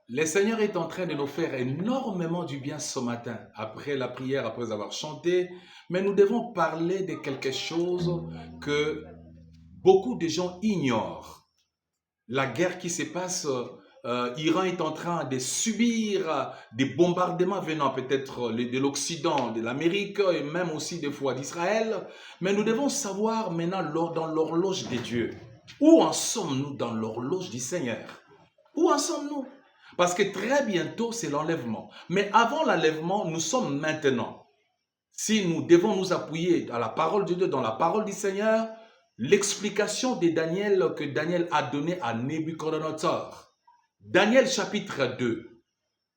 Le Seigneur est en train de nous faire énormément du bien ce matin, après la prière, après avoir chanté, mais nous devons parler de quelque chose que beaucoup de gens ignorent. La guerre qui se passe, Iran est en train de subir des bombardements venant peut-être de l'Occident, de l'Amérique et même aussi des fois d'Israël, mais nous devons savoir maintenant dans l'horloge de Dieu, où en sommes-nous dans l'horloge du Seigneur? Où en sommes-nous? Parce que très bientôt, c'est l'enlèvement. Mais avant l'enlèvement, nous sommes maintenant. Si nous devons nous appuyer à la parole de Dieu, dans la parole du Seigneur, l'explication de Daniel que Daniel a donnée à Nebuchadnezzar. Daniel chapitre 2.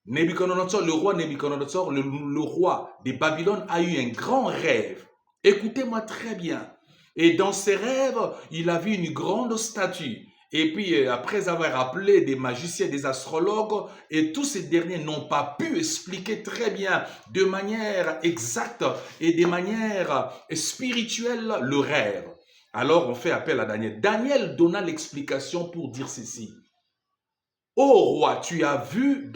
Nebuchadnezzar, le roi Nebuchadnezzar, le roi de Babylone, a eu un grand rêve. Écoutez-moi très bien. Et dans ses rêves, il a vu une grande statue. Et puis, après avoir appelé des magiciens, des astrologues, et tous ces derniers n'ont pas pu expliquer très bien, de manière exacte et de manière spirituelle, le rêve. Alors, on fait appel à Daniel. Daniel donna l'explication pour dire ceci. Ô roi, tu as vu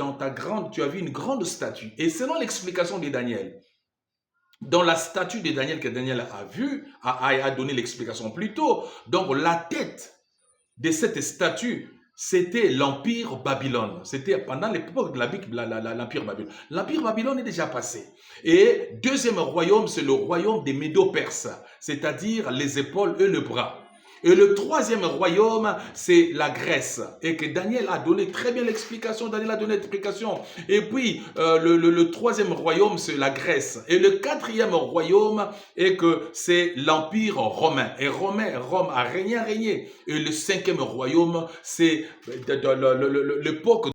une grande statue. Et selon l'explication de Daniel, dans la statue de Daniel que Daniel a vue, a donné l'explication plus tôt, donc la tête de cette statue, c'était l'Empire Babylone. C'était pendant l'époque de l'Empire Babylone. L'Empire Babylone est déjà passé. Et deuxième royaume, c'est le royaume des Médo-Perses, c'est-à-dire les épaules et le bras. Et le troisième royaume, c'est la Grèce. Et que Daniel a donné très bien l'explication. Daniel a donné l'explication. Et puis, le troisième royaume, c'est la Grèce. Et le quatrième royaume est que c'est l'Empire romain. Et Rome a régné. Et le cinquième royaume, c'est l'époque